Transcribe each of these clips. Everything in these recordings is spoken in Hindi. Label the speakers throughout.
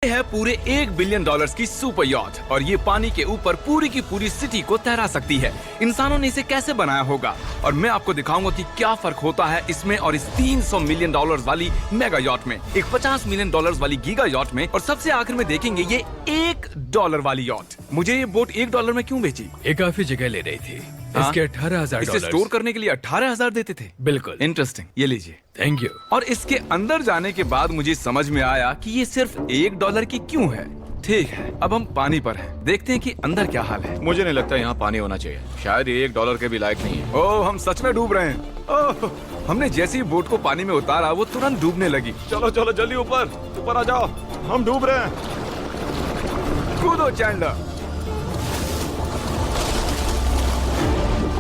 Speaker 1: है पूरे $1 बिलियन की सुपर यॉट और ये पानी के ऊपर पूरी की पूरी सिटी को तैरा सकती है। इंसानों ने इसे कैसे बनाया होगा और मैं आपको दिखाऊंगा कि क्या फर्क होता है इसमें और इस $300 मिलियन वाली मेगा यॉट में, एक $50 मिलियन वाली गीगा यॉट में, और सबसे आखिर में देखेंगे ये $1 वाली यॉट। मुझे ये बोट $1 में क्यों बेची?
Speaker 2: ये काफी जगह ले रही थी। इसके $18,000।
Speaker 1: इसे स्टोर करने के लिए 18,000 देते थे।
Speaker 2: बिल्कुल
Speaker 1: इंटरेस्टिंग, ये लीजिए।
Speaker 2: Thank you.
Speaker 1: और इसके अंदर जाने के बाद मुझे समझ में आया कि ये सिर्फ $1 की क्यों है। ठीक है, अब हम पानी पर हैं। देखते हैं कि अंदर क्या हाल है।
Speaker 3: मुझे नहीं लगता यहाँ पानी होना चाहिए। शायद ये $1 के भी लायक नहीं है।
Speaker 1: ओह, हम सच में डूब रहे हैं। ओह, हमने जैसे ही बोट को पानी में उतारा वो तुरंत डूबने लगी।
Speaker 3: चलो चलो जल्दी ऊपर आ जाओ, हम डूब रहे हैं।
Speaker 1: कूदो चैंडलर।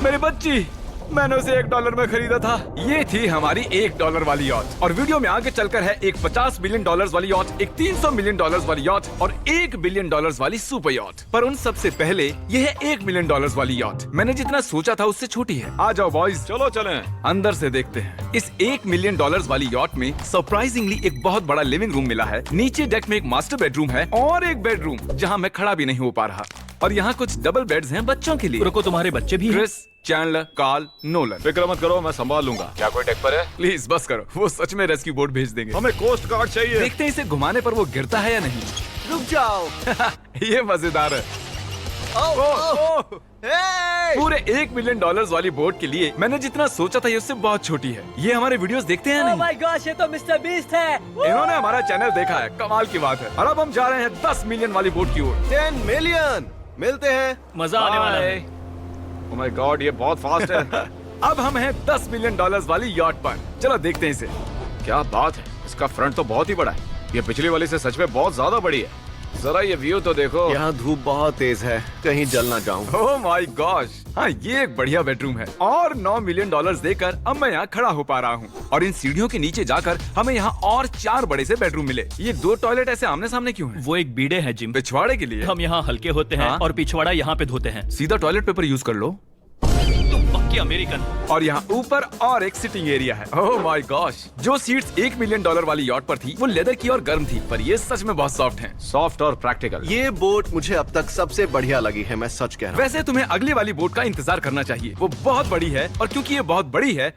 Speaker 1: मेरी बच्ची, मैंने उसे $1 में खरीदा था। ये थी हमारी $1 वाली यॉट। और वीडियो में आगे चलकर है एक $50 मिलियन वाली यॉट, एक $300 मिलियन वाली यॉट और $1 बिलियन वाली सुपर यॉट। पर उन सबसे पहले ये है $1 मिलियन वाली यॉट। मैंने जितना सोचा था उससे छोटी है। आ जाओ बॉयज,
Speaker 3: चलो चलें।
Speaker 1: अंदर से देखते हैं। इस $1 मिलियन वाली यॉट में सरप्राइजिंगली एक बहुत बड़ा लिविंग रूम मिला है। नीचे डेक में एक मास्टर बेडरूम है और एक बेडरूम जहाँ मैं खड़ा भी नहीं हो पा रहा। और यहाँ कुछ डबल बेड्स हैं बच्चों के लिए।
Speaker 2: रुको, तुम्हारे बच्चे भी हैं?
Speaker 1: Chris, Chandler, Carl, Nolan.
Speaker 3: फिक्र मत करो, मैं संभाल लूंगा। क्या कोई टेक पर है?
Speaker 1: प्लीज बस करो, वो सच में रेस्क्यू बोट भेज देंगे।
Speaker 3: हमें कोस्ट गार्ड चाहिए।
Speaker 1: देखते हैं इसे घुमाने पर वो गिरता है या नहीं।
Speaker 4: रुक जाओ।
Speaker 1: ये मजेदार है। पूरे $1 मिलियन वाली बोट के लिए मैंने जितना सोचा था ये उससे बहुत छोटी है। ये हमारे वीडियोस देखते हैं या नहीं?
Speaker 4: माय गॉश, ये तो मिस्टर बीस्ट है।
Speaker 1: इन्होंने हमारा चैनल देखा है, कमाल की बात है। और अब हम जा रहे हैं 10 मिलियन वाली बोट की ओर।
Speaker 4: 10 मिलियन मिलते हैं।
Speaker 2: मजा आने वाला है।
Speaker 3: ओह माय गॉड, ये बहुत फास्ट है।
Speaker 1: अब हम हैं $10 मिलियन वाली यॉट पर। चलो देखते हैं इसे।
Speaker 3: क्या बात है, इसका फ्रंट तो बहुत ही बड़ा है। ये पिछली वाली से सच में बहुत ज्यादा बड़ी है। जरा ये व्यू तो देखो।
Speaker 4: यहाँ धूप बहुत तेज है, कहीं जल ना जाऊं।
Speaker 1: ओह माय गॉश, हाँ ये एक बढ़िया बेडरूम है। और $9 मिलियन देकर अब मैं यहाँ खड़ा हो पा रहा हूँ। और इन सीढ़ियों के नीचे जाकर हमें यहाँ और 4 बड़े से बेडरूम मिले। ये 2 टॉयलेट ऐसे आमने सामने क्यों हैं?
Speaker 2: वो एक बीड़े है जिम।
Speaker 1: पिछवाड़े के लिए।
Speaker 2: हम यहाँ हल्के होते हैं
Speaker 1: हाँ?
Speaker 2: और पिछवाड़ा यहाँ पे धोते हैं।
Speaker 1: सीधा टॉयलेट पेपर यूज कर लो।
Speaker 2: तुम पक्के अमेरिकन।
Speaker 1: और यहाँ ऊपर और एक सिटिंग एरिया है। ओह माय गॉश, जो सीट्स $1 मिलियन वाली यॉट पर थी वो लेदर की और गर्म थी, पर ये सच में बहुत सॉफ्ट हैं।
Speaker 3: सॉफ्ट और प्रैक्टिकल।
Speaker 4: ये बोट मुझे अब तक सबसे बढ़िया लगी है, मैं सच कह रहा हूँ।
Speaker 1: वैसे तुम्हें अगली वाली बोट का इंतजार करना चाहिए, वो बहुत बड़ी है। और क्योंकि ये बहुत बड़ी है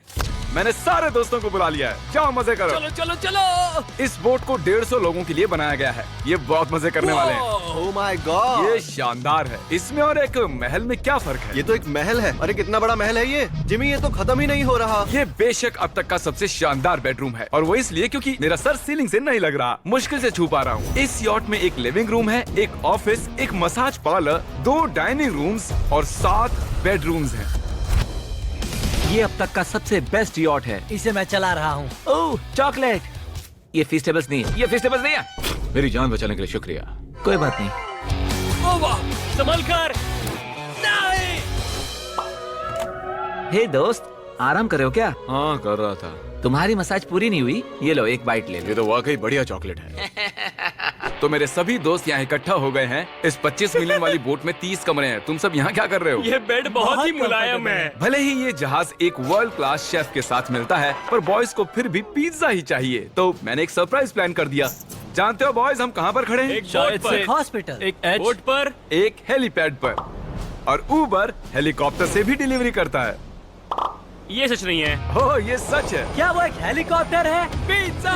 Speaker 1: मैंने सारे दोस्तों को बुला लिया है। जाओ मजे करो।
Speaker 2: चलो चलो चलो।
Speaker 1: इस बोट को 150 लोगों के लिए बनाया गया है। ये बहुत मजे करने वाले हैं।
Speaker 4: ओह माय गॉड,
Speaker 1: ये शानदार है। इसमें और एक महल में क्या फर्क है?
Speaker 4: ये तो एक महल है। अरे कितना बड़ा महल है ये जिमी, ये तो खत्म ही नहीं हो रहा।
Speaker 1: ये बेशक अब तक का सबसे शानदार बेडरूम है, और वो इसलिए क्योंकि मेरा सर सीलिंग से नहीं लग रहा, मुश्किल से छू पा रहा हूँ। इस यॉट में एक लिविंग रूम है, एक ऑफिस, एक मसाज पार्लर, 2 डाइनिंग रूम्स और 7 बेडरूम्स हैं।
Speaker 5: ये अब तक का सबसे बेस्ट यॉट है।
Speaker 6: इसे मैं चला रहा हूँ।
Speaker 5: ओह, चॉकलेट। ये फीस्टेबल्स नहीं है, ये फीस्टेबल्स नहीं है।
Speaker 3: मेरी जान बचाने के लिए शुक्रिया।
Speaker 5: कोई बात नहीं।
Speaker 2: ओ वाह, संभल कर। नहीं।
Speaker 5: हे दोस्त, आराम कर रहे हो क्या?
Speaker 3: हाँ कर रहा था।
Speaker 5: तुम्हारी मसाज पूरी नहीं हुई, ये लो एक बाइट ले लो।
Speaker 3: ये तो वाकई बढ़िया चॉकलेट है।
Speaker 1: तो मेरे सभी दोस्त यहाँ इकट्ठा हो गए हैं। इस 25 मिलियन वाली बोट में 30 कमरे हैं। तुम सब यहाँ क्या कर रहे हो?
Speaker 2: ये बेड बहुत ही मुलायम है।
Speaker 1: भले ही ये जहाज एक वर्ल्ड क्लास शेफ के साथ मिलता है, पर बॉयज को फिर भी पिज्जा ही चाहिए। तो मैंने एक सरप्राइज प्लान कर दिया। जानते हो बॉयज, हम कहाँ पर खड़े हैं?
Speaker 2: एक शायद से
Speaker 6: हॉस्पिटल,
Speaker 2: एक बोट पर,
Speaker 1: एक हेलीपैड पर। और उबर हेलीकॉप्टर से भी डिलीवरी करता है।
Speaker 2: ये सच नहीं है।
Speaker 1: ओह, ये सच है।
Speaker 6: क्या वो एक हेलीकॉप्टर है?
Speaker 2: पिज्जा।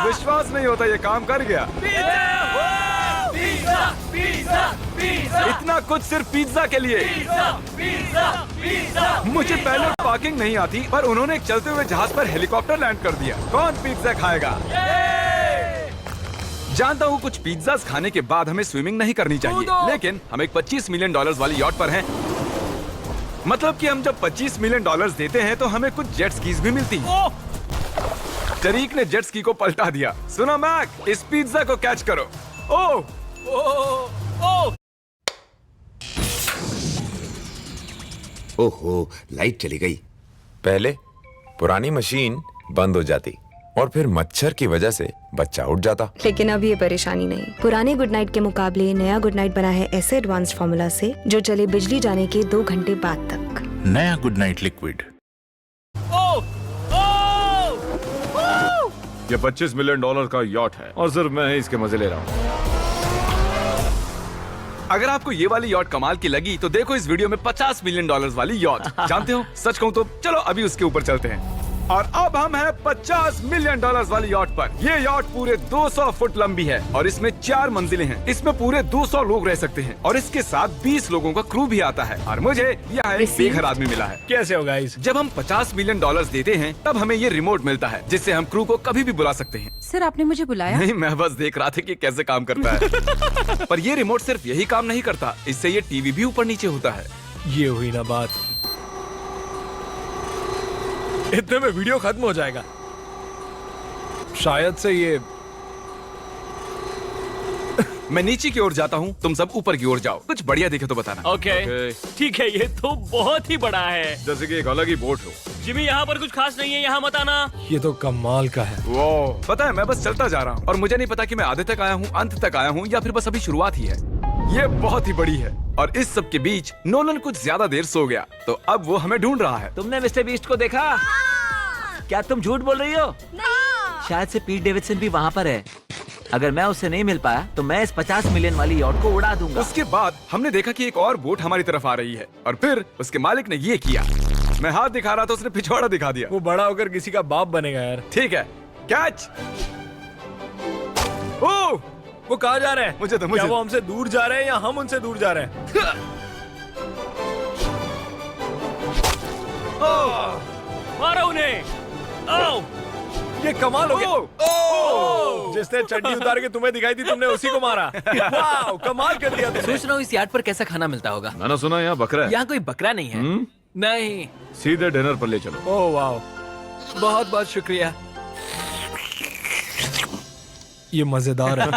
Speaker 1: विश्वास नहीं होता, ये काम कर गया।
Speaker 2: पिज्जा, पिज्जा, पिज्जा,
Speaker 1: इतना कुछ सिर्फ पिज्जा के लिए।
Speaker 2: Pizza, pizza.
Speaker 1: मुझे पहले पार्किंग नहीं आती, पर उन्होंने एक चलते हुए जहाज पर हेलीकॉप्टर लैंड कर दिया। कौन पिज्जा खाएगा? जानता हूँ कुछ पिज्जास खाने के बाद हमें स्विमिंग नहीं करनी चाहिए, लेकिन हम एक $25 मिलियन वाली यॉट पर हैं। मतलब कि हम जब $25 मिलियन देते हैं तो हमें कुछ जेट स्कीज भी मिलती हैं। तरीक ने जेट स्की को पलटा दिया। सुनो मैक, इस पिज्जा को कैच करो। ओह,
Speaker 7: ओहो, लाइट चली गई।
Speaker 8: पहले पुरानी मशीन बंद हो जाती और फिर मच्छर की वजह से बच्चा उठ जाता।
Speaker 9: लेकिन अब ये परेशानी नहीं। पुराने गुड नाइट के मुकाबले नया गुड नाइट बना है ऐसे एडवांस्ड फॉर्मूला से जो चले बिजली जाने के 2 घंटे बाद तक।
Speaker 10: नया गुड नाइट लिक्विड।
Speaker 3: ये $25 मिलियन का यॉट है और सिर्फ मैं ही इसके मजे ले रहा हूँ।
Speaker 1: अगर आपको ये वाली यॉट कमाल की लगी तो देखो इस वीडियो में $50 मिलियन वाली यॉट। जानते हो, सच कहूँ तो चलो अभी उसके ऊपर चलते हैं। और अब हम हैं $50 मिलियन वाली यॉट पर। ये यॉट पूरे 200 फुट लंबी है और इसमें 4 मंजिलें हैं। इसमें पूरे 200 लोग रह सकते हैं और इसके साथ 20 लोगों का क्रू भी आता है। और मुझे यहाँ एक बेघर आदमी मिला है।
Speaker 6: कैसे हो गाइस?
Speaker 1: जब हम $50 मिलियन देते हैं तब हमें ये रिमोट मिलता है जिससे हम क्रू को कभी भी बुला सकते हैं।
Speaker 7: सर आपने मुझे बुलाया?
Speaker 1: नहीं, मैं बस देख रहा था कि कैसे काम करता है। पर ये रिमोट सिर्फ यही काम नहीं करता, इससे ये टीवी भी ऊपर नीचे होता है।
Speaker 6: ये हुई ना बात, इतने में वीडियो खत्म हो जाएगा। शायद से ये
Speaker 1: मैं नीचे की ओर जाता हूँ, तुम सब ऊपर की ओर जाओ। कुछ बढ़िया दिखे तो बताना।
Speaker 2: ओके ठीक है, ये तो बहुत ही बड़ा है।
Speaker 3: जैसे कि एक अलग ही बोट हो।
Speaker 2: जिमी यहाँ पर कुछ खास नहीं है, यहाँ मत आना।
Speaker 6: ये तो कमाल का है।
Speaker 1: वो पता है, मैं बस चलता जा रहा हूँ और मुझे नहीं पता कि मैं आधे तक आया हूँ, अंत तक आया हूँ या फिर बस अभी शुरुआत ही है। ये बहुत ही बड़ी है और इस सब के बीच नोलन कुछ ज्यादा देर सो गया, तो अब वो हमें ढूंढ रहा है।
Speaker 5: तुमने मिस्टर बीस्ट को देखा? क्या तुम झूठ बोल रही हो? शायद से पीट डेविडसन भी वहाँ पर है। अगर मैं उससे नहीं मिल पाया तो मैं इस 50 मिलियन वाली यॉट को उड़ा दूंगा।
Speaker 1: उसके बाद हमने देखा कि एक और बोट हमारी तरफ आ रही है और फिर उसके मालिक ने ये किया। मैं हाथ दिखा रहा था, उसने पिछवाड़ा दिखा दिया।
Speaker 6: वो बड़ा होकर किसी का बाप बनेगा यार।
Speaker 1: ठीक है, कैच। ओह,
Speaker 6: वो कहाँ जा रहे हैं?
Speaker 1: मुझे तो
Speaker 6: क्या वो हमसे दूर जा रहे हैं या हम उनसे दूर जा रहे हैं?
Speaker 2: मारो उन्हें। ओह,
Speaker 6: ये कमाल हो गया। जिसने चड्डी उतार के तुम्हें दिखाई थी तुमने उसी को मारा। वाह, कमाल कर दिया तुमने।
Speaker 10: सोच रहा हूँ इस यार्ड पर कैसा खाना मिलता होगा।
Speaker 3: मैंने सुना यहाँ बकरा है।
Speaker 10: यहाँ कोई बकरा नहीं है। नहीं।
Speaker 3: सीधे डिनर पर ले चलो।
Speaker 6: ओह वाह,
Speaker 10: बहुत बहुत शुक्रिया।
Speaker 6: ये मजेदार है।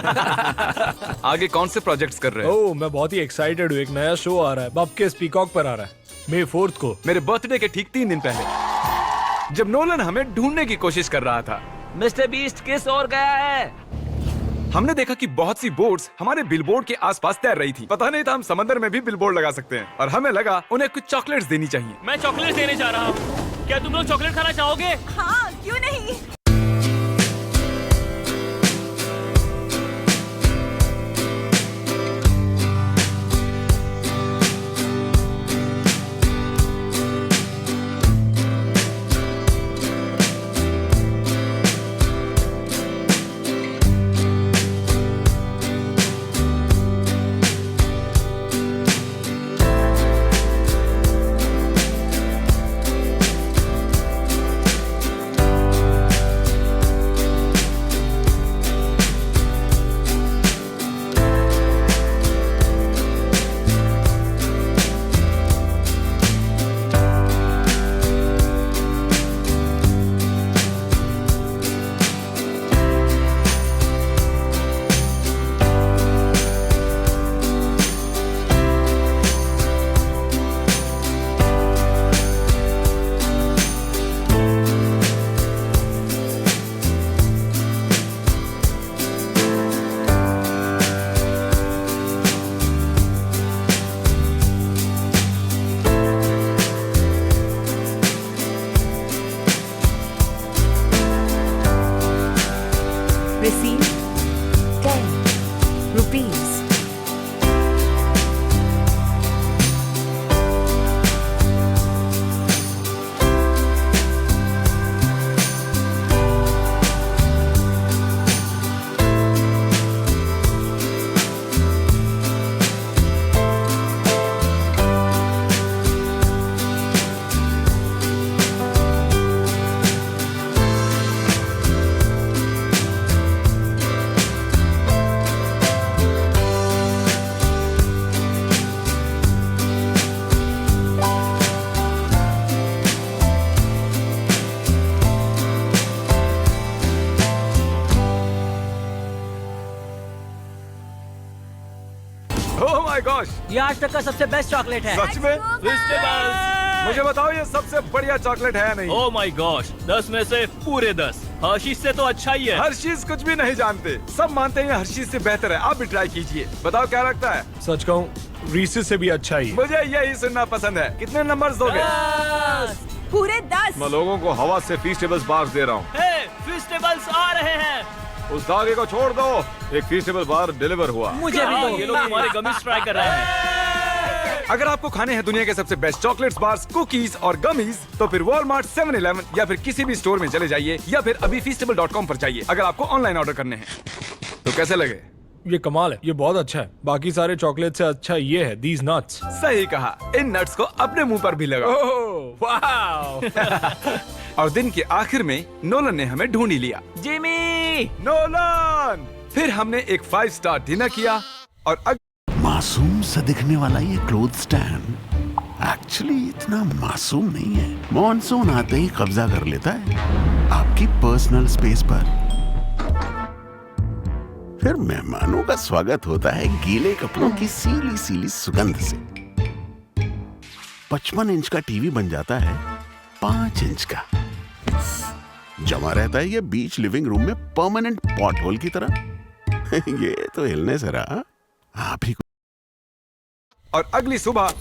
Speaker 1: आगे कौन से प्रोजेक्ट्स कर रहे हो?
Speaker 6: ओह, मैं बहुत ही एक्साइटेड हूँ। एक नया शो आ रहा है, बब के पीकॉक पर आ रहा है May 4th को।
Speaker 1: मेरे बर्थडे के ठीक 3 दिन पहले, जब नोलन हमें ढूंढने की कोशिश कर रहा था।
Speaker 5: मिस्टर बीस्ट किस ओर गया है?
Speaker 1: हमने देखा कि बहुत सी बोट्स हमारे बिलबोर्ड के आसपास तैर रही थी। पता नहीं था हम समंदर में भी बिलबोर्ड लगा सकते हैं और हमें लगा उन्हें कुछ चॉकलेट्स देनी चाहिए।
Speaker 2: मैं चॉकलेट देने जा रहा हूँ। क्या तुम लोग चॉकलेट खाना चाहोगे?
Speaker 7: हाँ, क्यों नहीं?
Speaker 9: Receive 10 rupees.
Speaker 1: Oh my gosh,
Speaker 10: ये आज तक का सबसे बेस्ट चॉकलेट है।
Speaker 1: सच में? मुझे बताओ ये सबसे बढ़िया चॉकलेट है या नहीं?
Speaker 2: ओह माय गॉश, 10 में से पूरे 10। हर्शीज से तो अच्छा ही है।
Speaker 1: हर्शीज कुछ भी नहीं जानते, सब मानते हैं हर्शीज से बेहतर है। आप भी ट्राई कीजिए, बताओ क्या लगता है?
Speaker 6: सच कहूँ रीसेस से भी अच्छा ही।
Speaker 1: मुझे यही सुनना पसंद है। कितने नंबर्स दोगे?
Speaker 7: पूरे 10।
Speaker 3: मैं लोगों को हवा से फीस्टेबल्स बार्स दे रहा हूँ।
Speaker 2: हे, फेस्टिवल्स आ रहे हैं।
Speaker 3: उस धागे को छोड़ दो। एक फीस्टेबल बार डिलीवर हुआ।
Speaker 10: मुझे भी
Speaker 2: हाँ,
Speaker 10: दो।
Speaker 2: ये लोग हमारे गमीज ट्राई कर रहे हैं।
Speaker 1: अगर आपको खाने हैं दुनिया के सबसे बेस्ट चॉकलेट्स, बार्स, कुकीज और गमीज, तो फिर वॉलमार्ट, 7-Eleven या फिर किसी भी स्टोर में चले जाइए या फिर अभी feastable.com पर जाइए अगर आपको ऑनलाइन ऑर्डर करने हैं। तो कैसे लगे?
Speaker 6: ये कमाल है, ये बहुत अच्छा है। बाकी सारे चॉकलेट से अच्छा ये है, these nuts।
Speaker 1: सही कहा। इन नट्स को अपने मुंह पर भी लगाओ।
Speaker 6: Oh wow.
Speaker 1: और दिन के आखिर में नोलन ने हमें ढूंढ ही लिया।
Speaker 5: जिमी!
Speaker 1: नोलन! फिर हमने एक 5 स्टार डिनर किया और
Speaker 11: मासूम सा दिखने वाला ये क्लोथ स्टैंड एक्चुअली इतना मासूम नहीं है। मॉनसून आते ही कब्जा कर लेता है आपकी पर्सनल स्पेस पर। फिर मेहमानों का स्वागत होता है गीले कपड़ों की सीली सीली सुगंध से। 55 इंच का टीवी बन जाता है 5 इंच का। जमा रहता है ये बीच लिविंग रूम में परमानेंट पॉट होल की तरह। ये तो हिलने से रहा। आप ही
Speaker 1: और अगली सुबह